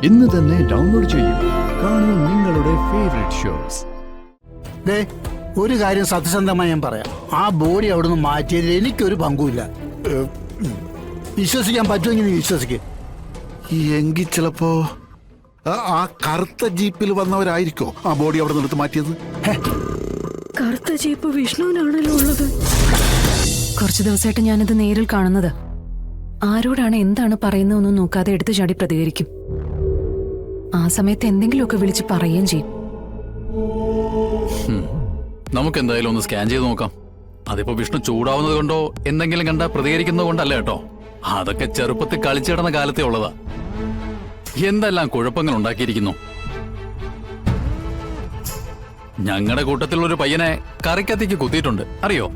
ഇന്ന് തന്നെ ഡൗൺലോഡ് ചെയ്യൂ. കാണൂ നിങ്ങളുടെ ഫേവറേറ്റ് ഷോസ്. ഒരു കാര്യം സത്യസന്ധമായി ഞാൻ പറയാം, ആ ബോഡി അവിടുന്ന് മാറ്റിയതിൽ എനിക്കൊരു പങ്കുമില്ല. വിശ്വസിക്കാൻ പറ്റുമെങ്കിൽ നീ വിശ്വസിക്ക്. എങ്കിൽ ചിലപ്പോ ആ കറുത്ത ജീപ്പിൽ വന്നവരായിരിക്കോ ആ ബോഡി അവിടെ നിന്ന് മാറ്റിയത്? കറുത്ത ജീപ്പ് വിഷ്ണുവിനാണല്ലോ ഉള്ളത്. കുറച്ചു ദിവസമായിട്ട് ഞാനിത് നേരിൽ കാണുന്നത്. ആരോടാണ് എന്താണ് പറയുന്നതെന്നും നോക്കാതെ എടുത്തു ചാടി പ്രതികരിക്കും. ആ സമയത്ത് എന്തെങ്കിലുമൊക്കെ വിളിച്ച് പറയുകയും ചെയ്യും. നമുക്ക് എന്തായാലും ഒന്ന് സ്കാൻ ചെയ്ത് നോക്കാം. അതിപ്പോ വിഷ്ണു ചൂടാവുന്നത് കൊണ്ടോ എന്തെങ്കിലും കണ്ട പ്രതികരിക്കുന്നത് കൊണ്ടല്ല കേട്ടോ. അതൊക്കെ ചെറുപ്പത്തിൽ കളിച്ചു കിടന്ന കാലത്തെ ഉള്ളതാ. എന്തെല്ലാം കുഴപ്പങ്ങൾ ഉണ്ടാക്കിയിരിക്കുന്നു. ഞങ്ങളുടെ കൂട്ടത്തിലുള്ള ഒരു പയ്യനെ കറിക്കത്തിക്ക് കുത്തിയിട്ടുണ്ട്, അറിയോ?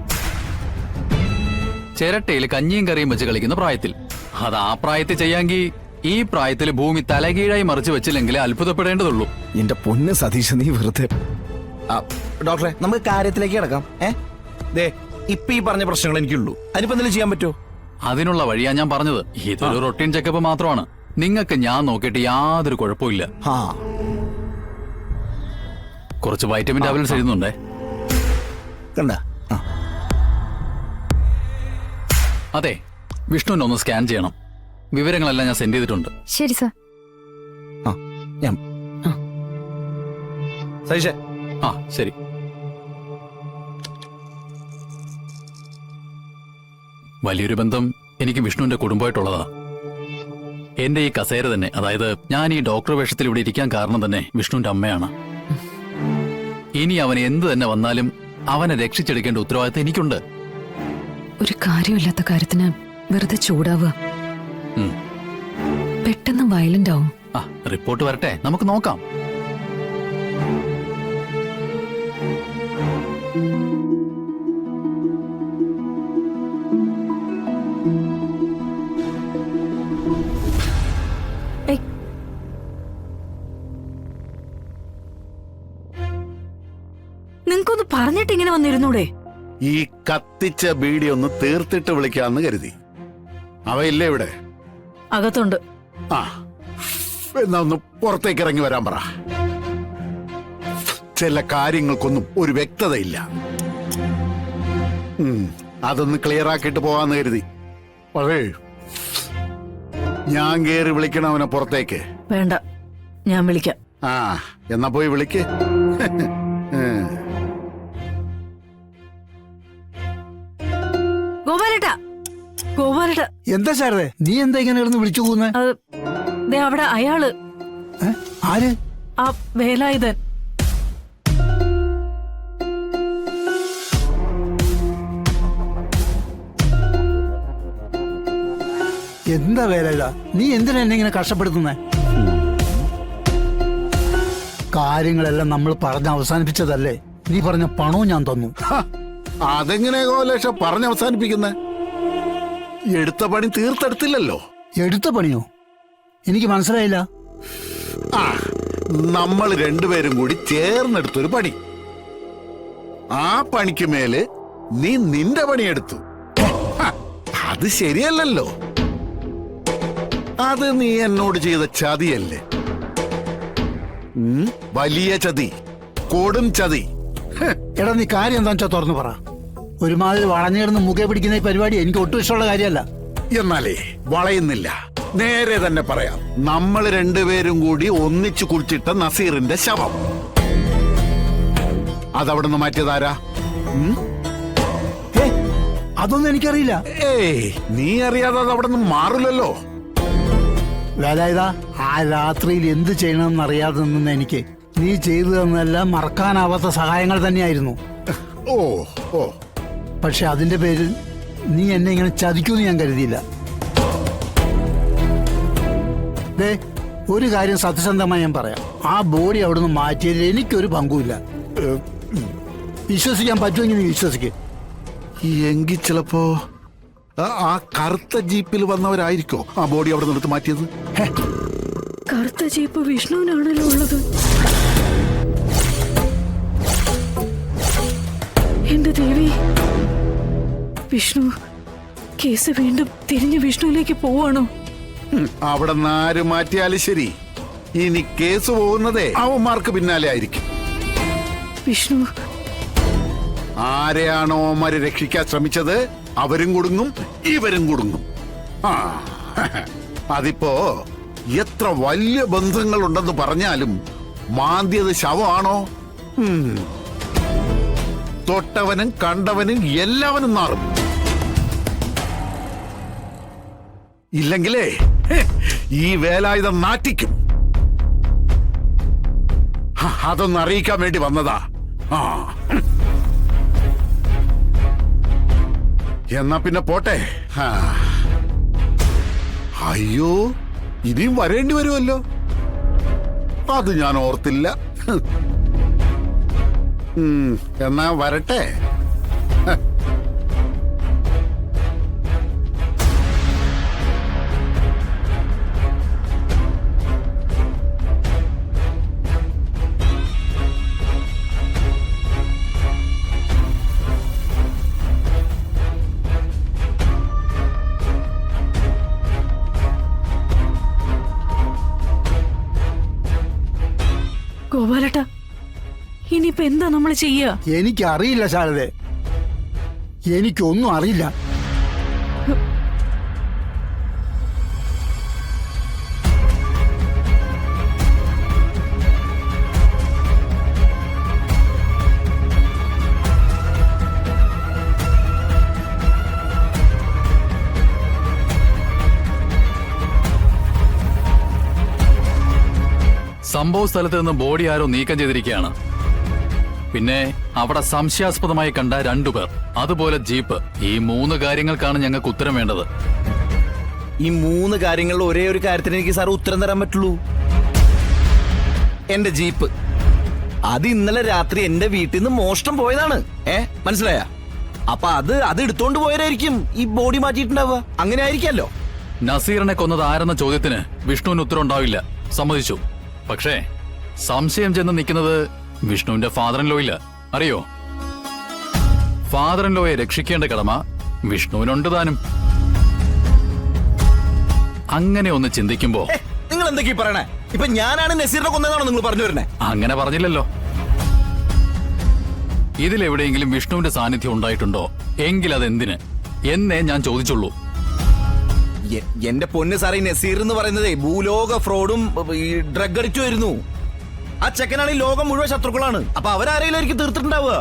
ചിരട്ടയിൽ കഞ്ഞിയും കറിയും വെച്ച് കളിക്കുന്ന പ്രായത്തിൽ. അത് ആ പ്രായത്തിൽ ചെയ്യാമെങ്കിൽ ഈ പ്രായത്തിൽ ഭൂമി തലകീഴായി മറിച്ച് വെച്ചില്ലെങ്കിൽ അത്ഭുതപ്പെടേണ്ടതുള്ളൂ. എന്റെ പൊന്ന് സതീഷ്, നീ വെറുതെ. ഡോക്ടറെ, നമുക്ക് കാര്യത്തിലേക്ക് കിടക്കാം. ഇപ്പൊ ഈ പറഞ്ഞ പ്രശ്നങ്ങൾ എനിക്കുള്ളൂ. അതിനിപ്പോ എന്തെങ്കിലും ചെയ്യാൻ പറ്റുമോ? അതിനുള്ള വഴിയാ ഞാൻ പറഞ്ഞത്. ഇതൊരു റൊട്ടീൻ ചെക്കപ്പ് മാത്രമാണ്. നിങ്ങൾക്ക് ഞാൻ നോക്കിയിട്ട് യാതൊരു കുഴപ്പമില്ല. കുറച്ച് വൈറ്റമിൻ ടാബ്ലറ്റ്സ് എഴുതുന്നുണ്ടേ. കണ്ട? അതെ, വിഷ്ണുവിനെ ഒന്ന് സ്കാൻ ചെയ്യണം. വിവരങ്ങളെല്ലാം ഞാൻ സെൻഡ് ചെയ്തിട്ടുണ്ട്. ശരി സർ. സതീഷേ. ആ ശരി. വലിയൊരു ബന്ധം എനിക്ക് വിഷ്ണുവിന്റെ കുടുംബമായിട്ടുള്ളതാ. എന്റെ ഈ കസേര തന്നെ, അതായത് ഞാൻ ഈ ഡോക്ടർ വേഷത്തിൽ ഇവിടെ ഇരിക്കാൻ കാരണം തന്നെ വിഷ്ണുവിന്റെ അമ്മയാണ്. ഇനി അവൻ എന്ത് തന്നെ വന്നാലും അവനെ രക്ഷിച്ചെടുക്കേണ്ട ഉത്തരവാദിത്തം എനിക്കുണ്ട്. ഒരു കാര്യമില്ലാത്ത കാര്യത്തിന് വെറുതെ ചൂടാവുക, പെട്ടെന്ന് വയലന്റ് ആവും. റിപ്പോർട്ട് വരട്ടെ, നമുക്ക് നോക്കാം. നിങ്ങൾക്കൊന്ന് പറഞ്ഞിട്ട് ഇങ്ങനെ വന്നിരുന്നൂടെ? ഈ കത്തിച്ച ബീഡി ഒന്ന് തീർത്തിട്ട് വിളിക്കാന്ന് കരുതി. അവയില്ലേ ഇവിടെ? അകത്തുണ്ട്. ആ, എന്നാ ഒന്ന് പുറത്തേക്ക് ഇറങ്ങി വരാൻ പറ. ചില കാര്യങ്ങൾക്കൊന്നും ഒരു വ്യക്തതയില്ല. അതൊന്ന് ക്ലിയർ ആക്കിയിട്ട് പോവാന്ന് കരുതി. അതേ, ഞാൻ കേറി വിളിക്കണം അവനെ പുറത്തേക്ക്. വേണ്ട, ഞാൻ വിളിക്കാം. ആ, എന്നാ പോയി വിളിക്ക്. ഗോപാലേട്ടാ, ഗോപാലേട്ടാ. എന്താ സാറേ, നീ എന്താ ഇങ്ങനെ കിടന്ന് വിളിച്ചു പോകുന്നേ? അവിടെ അയാള്. ആര്? ആ വേലായുധൻ. എന്താ വേല? നീ എന്തിനാ എന്നെ ഇങ്ങനെ കഷ്ടപ്പെടുത്തുന്നേ? കാര്യങ്ങളെല്ലാം നമ്മൾ പറഞ്ഞ് അവസാനിപ്പിച്ചതല്ലേ? നീ പറഞ്ഞ പണവും ഞാൻ തന്നു. അതെങ്ങനെ കോലേഷ പറഞ്ഞ് അവസാനിപ്പിക്കുന്നേ? എടുത്ത പണി തീർത്തെടുത്തില്ലല്ലോ. എടുത്ത പണിയോ? എനിക്ക് മനസ്സിലായില്ല. ആ, നമ്മൾ രണ്ടുപേരും കൂടി ചേർന്നെടുത്തൊരു പണി. ആ പണിക്ക് മേല് നീ നിന്റെ പണിയെടുത്തു. അത് ശരിയല്ലല്ലോ. അത് നീ എന്നോട് ചെയ്ത ചതിയല്ലേ? വലിയ ചതി, കൊടും ചതി. എടാ, നീ കാര്യം എന്താ വെച്ചാ തുറന്നു പറ. ഒരുമാതിരി വളഞ്ഞിടുന്ന് മുഖേ പിടിക്കുന്ന ഈ പരിപാടി എനിക്ക് ഒട്ടും ഇഷ്ടമുള്ള കാര്യമല്ല. എന്നാലേ വളയുന്നില്ല, നേരെ തന്നെ പറയാം. നമ്മൾ രണ്ടുപേരും കൂടി ഒന്നിച്ചു കുളിച്ചിട്ട നസീറിന്റെ ശവം അതവിടെ നിന്ന് മാറ്റിയതാരാ? അതൊന്നും എനിക്കറിയില്ല. ഏയ്, നീ അറിയാതെ അത് അവിടെ നിന്ന് മാറില്ലല്ലോ. വേലായുധ, ആ രാത്രിയിൽ എന്ത് ചെയ്യണമെന്ന് അറിയാതെ നിന്ന എനിക്ക് നീ ചെയ്തു തന്നെല്ലാം മറക്കാനാവാത്ത സഹായങ്ങൾ തന്നെയായിരുന്നു. ഓ ഓ പക്ഷെ അതിന്റെ പേരിൽ നീ എന്നെ ഇങ്ങനെ ചതിക്കൂന്ന് ഞാൻ കരുതിയില്ല. ഒരു കാര്യം സത്യസന്ധമായി ഞാൻ പറയാം, ആ ബോഡി അവിടുന്ന് മാറ്റിയതിൽ എനിക്കൊരു പങ്കുമില്ല. വിശ്വസിക്കാൻ പറ്റുമെങ്കിൽ നീ വിശ്വസിക്ക്. എങ്കിൽ ചിലപ്പോ ആ കറുത്ത ജീപ്പിൽ വന്നവരായിരിക്കോ ആ ബോഡി അവിടെ നിന്ന് മാറ്റിയത്? കറുത്ത ജീപ്പ് വിഷ്ണുവിനാണല്ലോ ഉള്ളത്. എന്റെ ദേവി, വിഷ്ണു കേസ് വീണ്ടും തിരിഞ്ഞ് വിഷ്ണുവിലേക്ക് പോവാണോ? അവിടെ നിന്ന് ആര് മാറ്റിയാലും ശരി, ഇനി കേസ് പോകുന്നതേ അവന്മാർക്ക് പിന്നാലെ ആയിരിക്കും. വിഷ്ണു, ആരെയാണോ അവന്മാര് രക്ഷിക്കാൻ ശ്രമിച്ചത് അവരും കുടുങ്ങും ഇവരും കുടുങ്ങും. ആ അതിപ്പോ എത്ര വലിയ ബന്ധങ്ങൾ ഉണ്ടെന്ന് പറഞ്ഞാലും മാന്തിയത് ശവമാണോ? തൊട്ടവനും കണ്ടവനും എല്ലാവനും നാറും. ഇല്ലെങ്കിലേ ഈ വേലായുധം നാറ്റിക്കും. അതൊന്ന് അറിയിക്കാൻ വേണ്ടി വന്നതാ. ആ എന്നാ പിന്നെ പോട്ടെ. അയ്യോ, ഇനിയും വരേണ്ടി വരുമല്ലോ. അത് ഞാൻ ഓർത്തില്ല. എന്നാ വരട്ടെ. ഗോപാലട്ട, ഇനിയിപ്പോ എന്താ നമ്മൾ ചെയ്യാ? എനിക്കറിയില്ല ശാരദേ, എനിക്കൊന്നും അറിയില്ല. സംഭവ സ്ഥലത്ത് നിന്ന് ബോഡി ആരോ നീക്കം ചെയ്തിരിക്കുകയാണ്. പിന്നെ അവിടെ സംശയാസ്പദമായി കണ്ട 2 പേർ, അതുപോലെ ജീപ്പ്. ഈ 3 കാര്യങ്ങൾക്കാണ് ഞങ്ങൾക്ക് ഉത്തരം വേണ്ടത്. ഈ 3 കാര്യങ്ങളിൽ ഒരേ ഒരു കാര്യത്തിന് എനിക്ക് സാർ ഉത്തരം തരാൻ പറ്റുള്ളൂ. എന്റെ ജീപ്പ് അത് ഇന്നലെ രാത്രി എന്റെ വീട്ടിൽ നിന്ന് മോഷണം പോയതാണ്. മനസ്സിലായ? അപ്പൊ അത് എടുത്തോണ്ട് പോയതായിരിക്കും ഈ ബോഡി മാറ്റിയിട്ടുണ്ടാവുക. അങ്ങനെ ആയിരിക്കല്ലോ. നസീറിനെ കൊന്നത് ആരെന്ന ചോദ്യത്തിന് വിഷ്ണുവിന് ഉത്തരം ഉണ്ടാവില്ല, സമ്മതിച്ചു. പക്ഷേ സംശയം ചെന്ന് നിൽക്കുന്നത് വിഷ്ണുവിന്റെ ഫാദർ ഇൻ ലോയില്ല. അറിയോ? ഫാദർ ഇൻ ലോയെ രക്ഷിക്കേണ്ട കടമ വിഷ്ണുവിനുണ്ട് താനും. അങ്ങനെ ഒന്ന് ചിന്തിക്കുമ്പോ നിങ്ങൾ എന്തൊക്കെയാ പറയണേ? ഇപ്പൊ ഞാനാണ് നസീറിനെ കൊന്നതാണോ നിങ്ങൾ പറഞ്ഞു വരുന്നേ? അങ്ങനെ പറഞ്ഞില്ലല്ലോ. ഇതിലെവിടെയെങ്കിലും വിഷ്ണുവിന്റെ സാന്നിധ്യം ഉണ്ടായിട്ടുണ്ടോ? എങ്കിൽ അതെന്തിന് എന്നേ ഞാൻ ചോദിച്ചുള്ളൂ. എന്റെ പൊന്ന് സാറേ, നസീർ എന്ന് പറയുന്നത് ഭൂലോക ഫ്രോഡും ഈ ഡ്രഗ് അഡിക്റ്റും ആയിരുന്നു. ആ ചെക്കനാണ് ഈ ലോകം മുഴുവൻ ശത്രുക്കളാണ്. അപ്പൊ അവരാരെങ്കിലും തീർത്തിട്ടുണ്ടാവുക.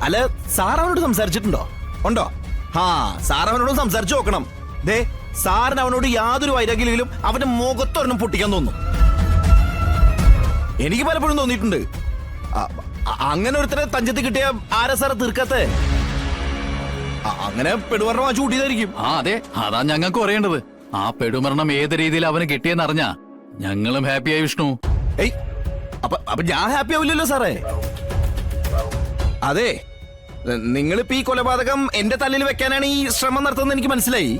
അല്ല, സാർ അവനോട് സംസാരിച്ചിട്ടുണ്ടോ? ഉണ്ടോ? സാർ അവനോട് സംസാരിച്ചു നോക്കണം. ദേ, സാറിന് അവനോട് യാതൊരു വൈരാഗ്യയിലും അവന്റെ മുഖത്തൊരെണ്ണം പൊട്ടിക്കാൻ തോന്നും. എനിക്ക് പലപ്പോഴും തോന്നിയിട്ടുണ്ട്. അങ്ങനെ ഒരുത്തരെ തഞ്ചത്ത് കിട്ടിയ ആരാ സാറെ തീർക്കാത്തേ? അങ്ങനെ പെടുമരണം വാങ്ങിച്ചു കൂട്ടിയതായിരിക്കും. അതെ, അതാ ഞങ്ങൾക്ക് അറിയേണ്ടത്. ആ പെടുമരണം ഏത് രീതിയിൽ അവന് കിട്ടിയെന്നറിഞ്ഞാ ഞങ്ങളും ഹാപ്പിയായി വിഷ്ണു. അപ്പൊ ഞാൻ ഹാപ്പി ആവില്ലല്ലോ സാറേ. അതെ, നിങ്ങളിപ്പോ ഈ കൊലപാതകം എന്റെ തലയിൽ വെക്കാനാണ് ഈ ശ്രമം നടത്തുന്നത് എനിക്ക് മനസ്സിലായി.